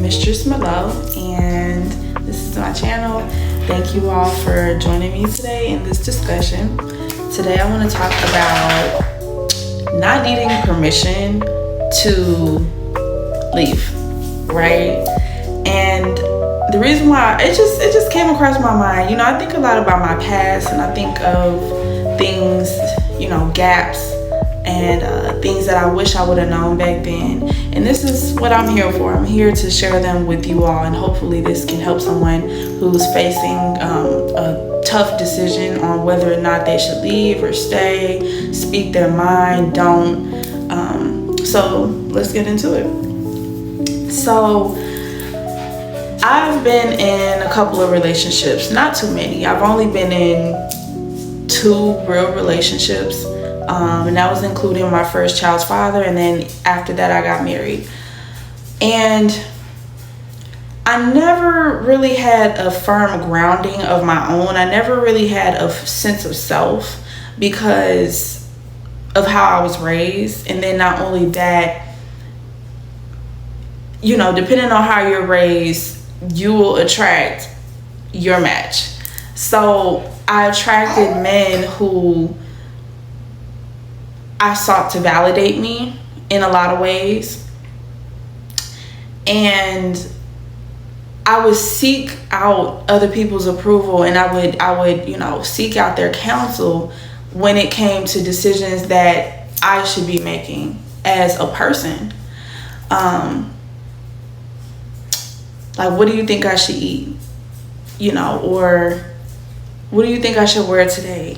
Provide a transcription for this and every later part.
Mistress Malo, and this is my channel. Thank you all for joining me today in this discussion. Today I want to talk about not needing permission to leave, right? And the reason why it just came across my mind, I think a lot about my past, and I think of things, gaps and things that I wish I would have known back then. And this is what I'm here for. I'm here to share them with you all, and hopefully this can help someone who's facing a tough decision on whether or not they should leave or stay, speak their mind, don't. So let's get into it. So I've been in a couple of relationships, not too many. I've only been in 2 real relationships. And that was including my first child's father, and then after that I got married. And I never really had a firm grounding of my own. I never really had a sense of self because of how I was raised. And then not only that, depending on how you're raised, you will attract your match. So I attracted men who I sought to validate me in a lot of ways. And I would seek out other people's approval, and I would seek out their counsel when it came to decisions that I should be making as a person. Like, what do you think I should eat? Or what do you think I should wear today?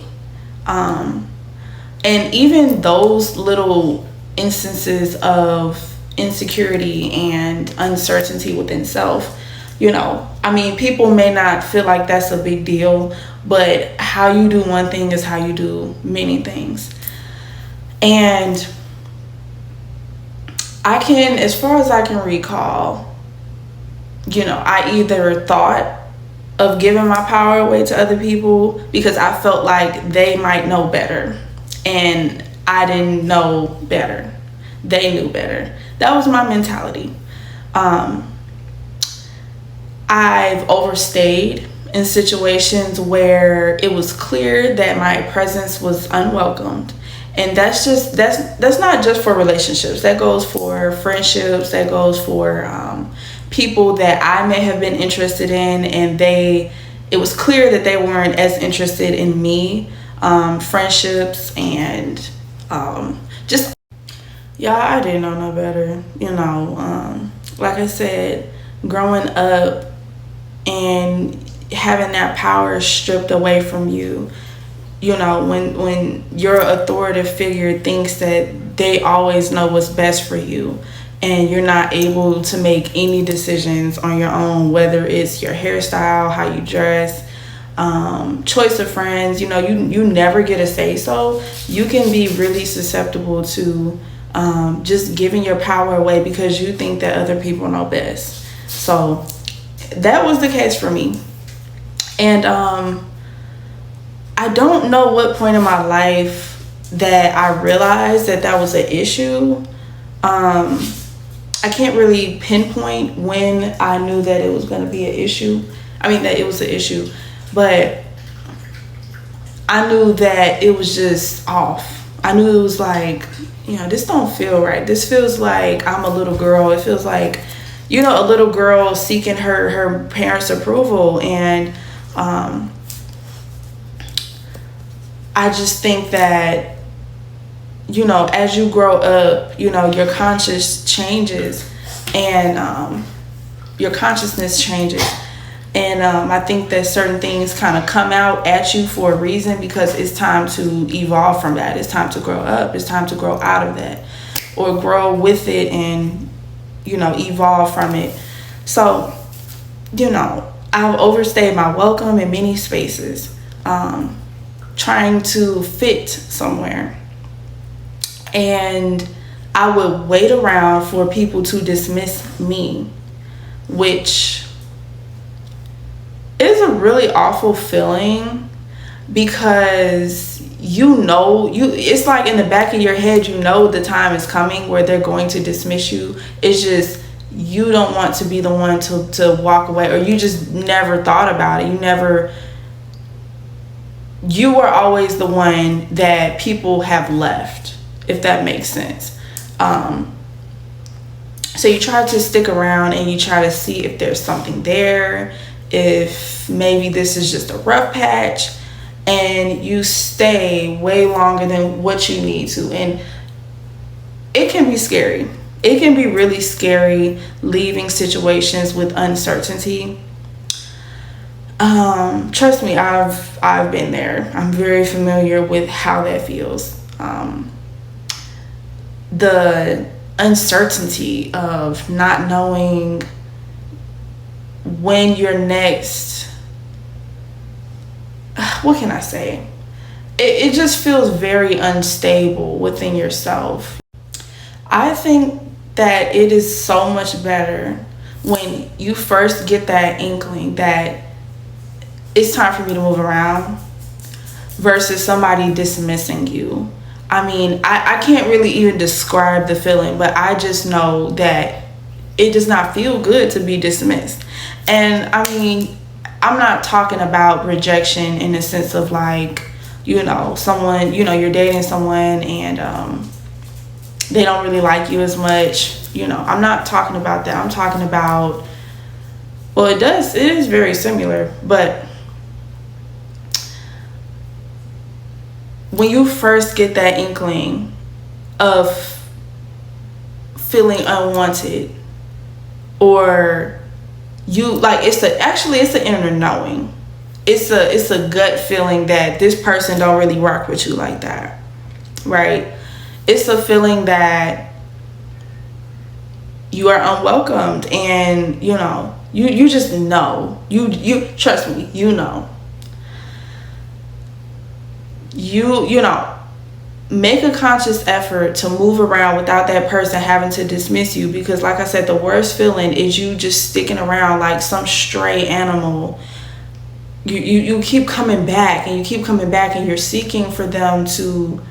And even those little instances of insecurity and uncertainty within self, people may not feel like that's a big deal, but how you do one thing is how you do many things. And as far as I can recall, I either thought of giving my power away to other people because I felt like they might know better. And I didn't know better. They knew better. That was my mentality. I've overstayed in situations where it was clear that my presence was unwelcomed. And that's not just for relationships. That goes for friendships. That goes for people that I may have been interested in, and it was clear that they weren't as interested in me. Friendships and just I didn't know no better. Like I said, growing up and having that power stripped away from you, when your authoritative figure thinks that they always know what's best for you, and you're not able to make any decisions on your own, whether it's your hairstyle, how you dress, choice of friends, you never get a say. So you can be really susceptible to just giving your power away because you think that other people know best. So that was the case for me. And I don't know what point in my life that I realized that was an issue. I can't really pinpoint when I knew that it was going to be an issue. That it was an issue. But I knew that it was just off. I knew it was like, this don't feel right. This feels like I'm a little girl. It feels like, a little girl seeking her parents' approval. And I just think that, as you grow up, your conscious changes and your consciousness changes. And I think that certain things kind of come out at you for a reason, because it's time to evolve from that. It's time to grow up. It's time to grow out of that, or grow with it and, evolve from it. So, I've overstayed my welcome in many spaces, trying to fit somewhere. And I would wait around for people to dismiss me, which is a really awful feeling, because it's like in the back of your head, the time is coming where they're going to dismiss you. It's just you don't want to be the one to walk away, or you just never thought about it. You were always the one that people have left, if that makes sense. So you try to stick around and you try to see if there's something there, if maybe this is just a rough patch, and you stay way longer than what you need to. And it can be scary. It can be really scary leaving situations with uncertainty. Trust me, I've been there. I'm very familiar with how that feels. The uncertainty of not knowing when your next, what can I say? It just feels very unstable within yourself. I think that it is so much better when you first get that inkling that it's time for me to move around versus somebody dismissing you. I mean, I can't really even describe the feeling, but I just know that it does not feel good to be dismissed. And I mean, I'm not talking about rejection in the sense of like, someone, you're dating someone and they don't really like you as much. I'm not talking about that. I'm talking about, well, it is very similar, but when you first get that inkling of feeling unwanted, or it's an inner knowing. It's a gut feeling that this person don't really rock with you like that, right? It's a feeling that you are unwelcomed, and you just know. You trust me, make a conscious effort to move around without that person having to dismiss you, because like I said, the worst feeling is you just sticking around like some stray animal. You keep coming back and you keep coming back, and you're seeking for them to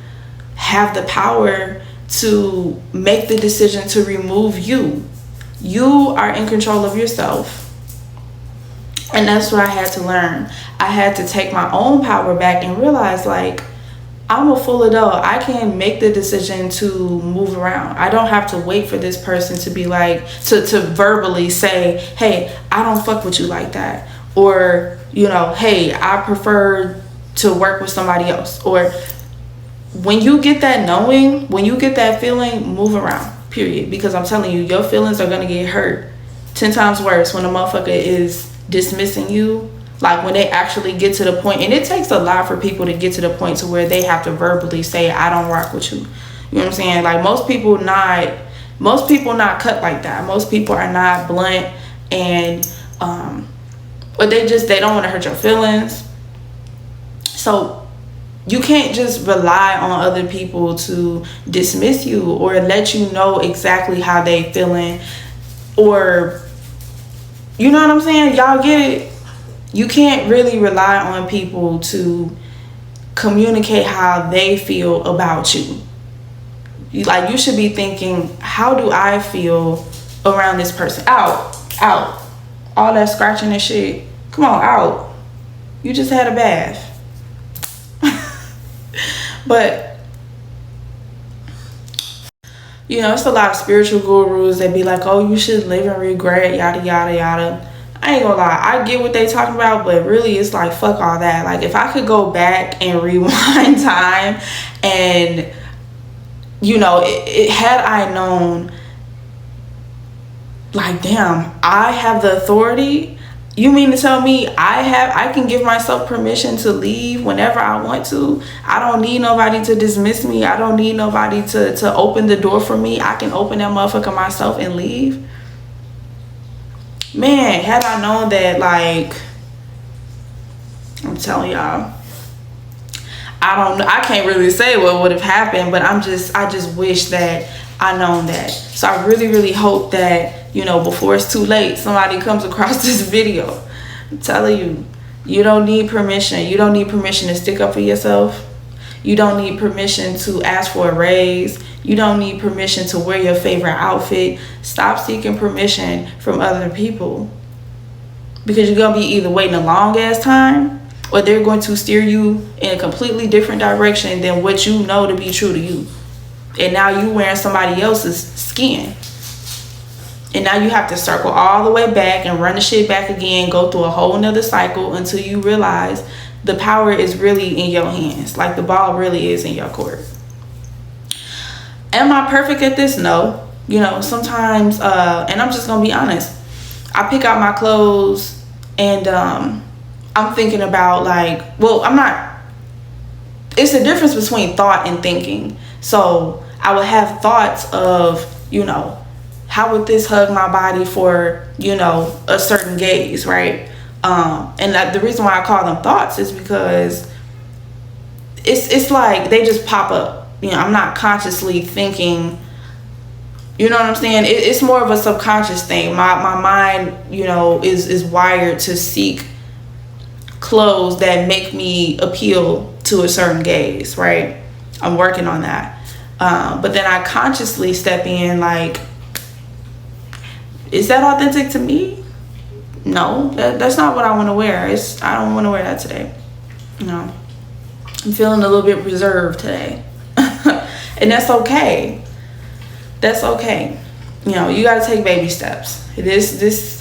have the power to make the decision to remove you. You are in control of yourself. And that's what I had to learn. I had to take my own power back and realize, like, I'm a full adult. I can make the decision to move around. I don't have to wait for this person to be like, to verbally say, hey, I don't fuck with you like that. Or, hey, I prefer to work with somebody else. Or when you get that knowing, when you get that feeling, move around, period. Because I'm telling you, your feelings are going to get hurt 10 times worse when a motherfucker is dismissing you. Like when they actually get to the point, and it takes a lot for people to get to the point to where they have to verbally say, I don't rock with you. You know what I'm saying? Like most people not cut like that. Most people are not blunt, and but they don't want to hurt your feelings. So you can't just rely on other people to dismiss you or let you know exactly how they feeling, or you know what I'm saying? Y'all get it? You can't really rely on people to communicate how they feel about you. You should be thinking, how do I feel around this person? Out. All that scratching and shit. Come on, out. You just had a bath. But, it's a lot of spiritual gurus that be like, oh, you should live in regret, yada, yada, yada. I ain't gonna lie, I get what they talking about, but really it's like, fuck all that. Like, if I could go back and rewind time and, had I known, like, damn, I have the authority. You mean to tell me I can give myself permission to leave whenever I want to? I don't need nobody to dismiss me. I don't need nobody to open the door for me. I can open that motherfucker myself and leave. Man, had I known that, like, I'm telling y'all, I can't really say what would have happened, but I just wish that I known that. So I really, really hope that, before it's too late, somebody comes across this video. I'm telling you, you don't need permission. You don't need permission to stick up for yourself. You don't need permission to ask for a raise. You don't need permission to wear your favorite outfit. Stop seeking permission from other people, because you're going to be either waiting a long ass time, or they're going to steer you in a completely different direction than what you know to be true to you. And now you wearing somebody else's skin. And now you have to circle all the way back and run the shit back again, go through a whole nother cycle until you realize the power is really in your hands. Like, the ball really is in your court. Am I perfect at this? No. You know, sometimes, and I'm just going to be honest, I pick out my clothes and I'm thinking about, like, well, I'm not, it's a difference between thought and thinking. So I would have thoughts of, you know, how would this hug my body for, you know, a certain gaze, right? And the reason why I call them thoughts is because it's like they just pop up. You know, I'm not consciously thinking, you know what I'm saying? It's more of a subconscious thing. My mind, you know, is wired to seek clothes that make me appeal to a certain gaze, right? I'm working on that. But then I consciously step in, like, is that authentic to me? No, that's not what I want to wear. I don't want to wear that today. No, I'm feeling a little bit reserved today. And that's okay. That's okay. You know, you got to take baby steps. This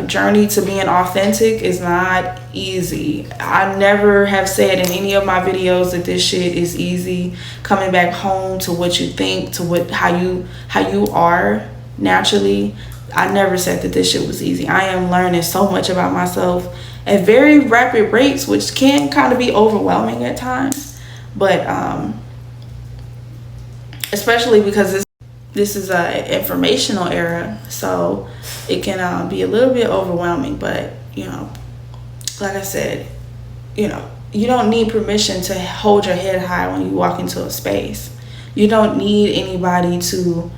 journey to being authentic is not easy. I never have said in any of my videos that this shit is easy. Coming back home to what you think, to how you are naturally. I never said that this shit was easy. I am learning so much about myself at very rapid rates, which can kind of be overwhelming at times. But especially because this is a informational era, so it can be a little bit overwhelming. But, you know, like I said, you know, you don't need permission to hold your head high when you walk into a space. You don't need anybody to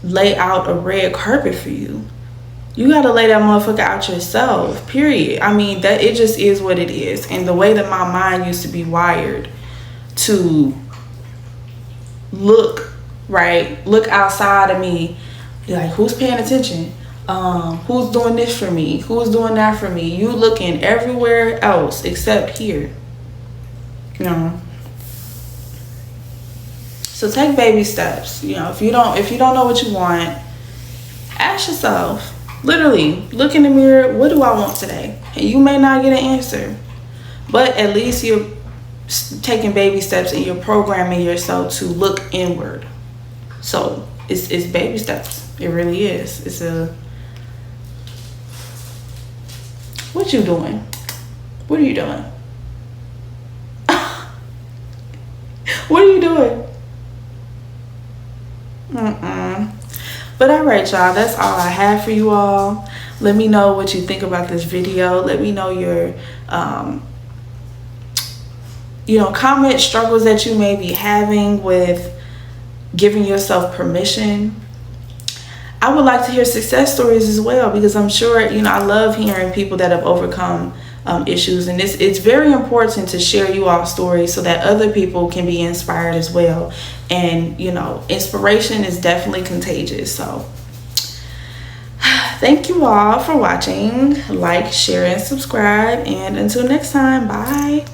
lay out a red carpet for you. You got to lay that motherfucker out yourself, period. I mean, that it just is what it is. And the way that my mind used to be wired to look outside of me, like, who's paying attention, who's doing this for me, who's doing that for me. You looking everywhere else except here, you know. So take baby steps. You know, if you don't know what you want, ask yourself, literally look in the mirror, what do I want today? And you may not get an answer, but at least you're taking baby steps and you're programming yourself to look inward. So it's baby steps. It really is. What you doing? What are you doing? What are you doing? But all right, y'all, that's all I have for you all. Let me know what you think about this video. Let me know your comment struggles that you may be having with giving yourself permission. I would like to hear success stories as well, because I'm sure, I love hearing people that have overcome issues, and it's very important to share you all stories so that other people can be inspired as well. And inspiration is definitely contagious. So thank you all for watching. Like, share, and subscribe, and until next time, bye.